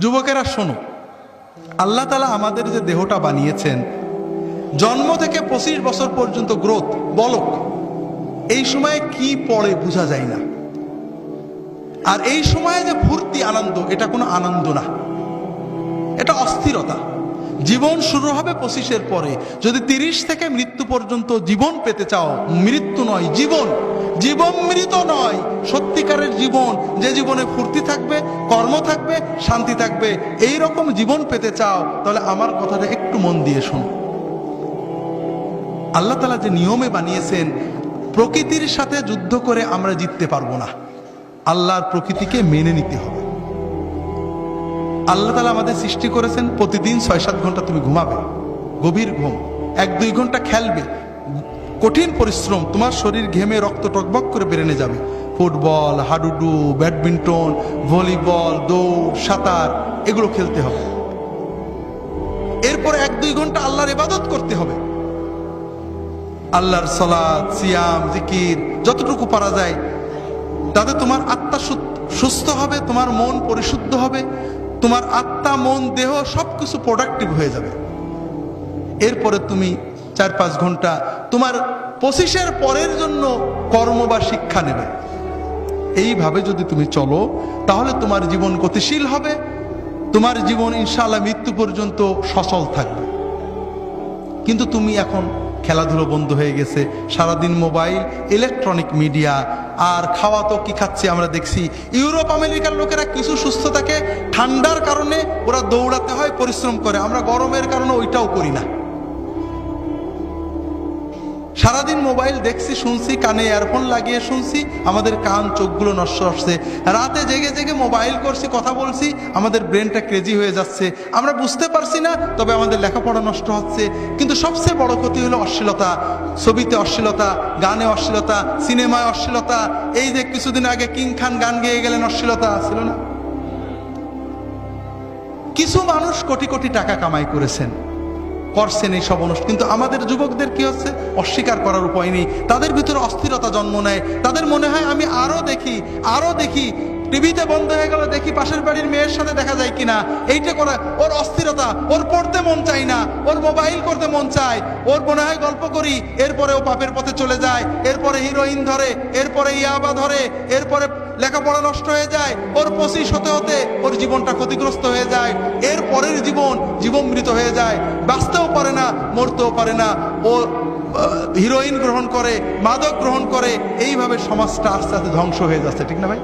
যুবকেরা শোনো, আল্লাহ তাআলা আমাদের যে দেহটা বানিয়েছেন, জন্ম থেকে 25 বছর পর্যন্ত গ্রোথ, বলক, এই সময়ে কি পড়ে বোঝা যায় না। আর এই সময়ে যে ফুর্তি আনন্দ, এটা কোনো আনন্দ না, এটা অস্থিরতা। জীবন শুরু হবে 25-এর পরে। যদি 30 থেকে মৃত্যু পর্যন্ত জীবন পেতে চাও, মৃত্যু নয় জীবন, জীবন মৃত নয়, সত্যিকারের জীবন, যে জীবনে ফুর্তি থাকবে, কর্ম থাকবে, শান্তি থাকবে, এই রকম জীবন পেতে চাও, তাহলে আমার কথাটা একটু মন দিয়ে শোনো। আল্লাহ তাআলা যে নিয়মে বানিয়েছেন, প্রকৃতির সাথে যুদ্ধ করে আমরা জিততে পারবো না, আল্লাহর প্রকৃতিকে মেনে নিতে হবে। আল্লাহ তাআলা আমাদের সৃষ্টি করেছেন, প্রতিদিন 6-7 ঘন্টা তুমি ঘুমাবে, গভীর ঘুম, 1-2 ঘন্টা খেলবে, কঠিন পরিশ্রম, তোমার শরীর ঘেমে রক্ত টকবক করে বেরেনে যাবে। ফুটবল, হাডুডু, ব্যাডমিন্টন, ভলিবল, দৌড়, সাঁতার, এগুলো খেলতে হবে। এরপর 1-2 ঘন্টা আল্লাহর ইবাদত করতে হবে, আল্লাহর সালাত, সিয়াম, জিকির, যতটুকু পারা যায়। তাতে তোমার আত্মা সুস্থ হবে, তোমার মন পরিশুদ্ধ হবে, তোমার আত্মা, মন, দেহ সবকিছু প্রোডাক্টিভ হয়ে যাবে। এরপরে তুমি 4-5 ঘন্টা তোমার 25-এর পরের জন্য কর্ম বা শিক্ষা নেবে। এইভাবে যদি তুমি চলো, তাহলে তোমার জীবন গতিশীল হবে, তোমার জীবন ইনশাআল্লাহ মৃত্যু পর্যন্ত সচল থাকবে। কিন্তু তুমি এখন খেলাধুলো বন্ধ হয়ে গেছে, সারাদিন মোবাইল, ইলেকট্রনিক মিডিয়া, আর খাওয়া তো কি খাচ্ছে আমরা দেখছি। ইউরোপ আমেরিকার লোকেরা কিছু সুস্থ থাকে, ঠান্ডার কারণে ওরা দৌড়াতে হয়, পরিশ্রম করে, আমরা গরমের কারণে ওইটাও করি না। সারাদিন মোবাইল দেখছি, শুনছি, কানে ইয়ারফোন লাগিয়ে শুনছি, আমাদের কান চোখগুলো নষ্ট হচ্ছে। রাতে জেগে জেগে মোবাইল করছি, কথা বলছি, আমাদের ব্রেনটা ক্রেজি হয়ে যাচ্ছে, আমরা বুঝতে পারছি না, তবে আমাদের লেখাপড়া নষ্ট হচ্ছে। কিন্তু সবচেয়ে বড় ক্ষতি হলো অশ্লীলতা, ছবিতে অশ্লীলতা, গানে অশ্লীলতা, সিনেমায় অশ্লীলতা। এই যে কিছুদিন আগে কিং খান গান গেয়ে গেলেন, অশ্লীলতা ছিল না? কিছু মানুষ কোটি কোটি টাকা কামাই করেছেন, করছেন এই সব অনুষ্ঠান, কিন্তু আমাদের যুবকদের কি হচ্ছে, অস্বীকার করার উপায় নেই। তাদের ভিতরে অস্থিরতা জন্ম নেয়, তাদের মনে হয় আমি আরো দেখি, টিভিতে বন্ধ হয়ে গেল, দেখি পাশের বাড়ির মেয়ের সাথে দেখা যায় কিনা, এইটা করা ওর অস্থিরতা। ওর পড়তে মন চায় না, ওর মোবাইল করতে মন চায়, ওর মনে হয় গল্প করি, এরপরে ও পাপের পথে চলে যায়, এরপরে হিরোইন ধরে, এরপরে ইয়াবা ধরে, এরপরে লেখাপড়া নষ্ট হয়ে যায়, ওর 25 হতে হতে ওর জীবনটা ক্ষতিগ্রস্ত হয়ে যায়, এর পরের জীবন মৃত হয়ে যায়, বাঁচতেও পারে না, মরতেও পারে না, ও হিরোইন গ্রহণ করে, মাদক গ্রহণ করে, এইভাবে সমাজটা আস্তে আস্তে ধ্বংস হয়ে যাচ্ছে, ঠিক না ভাই?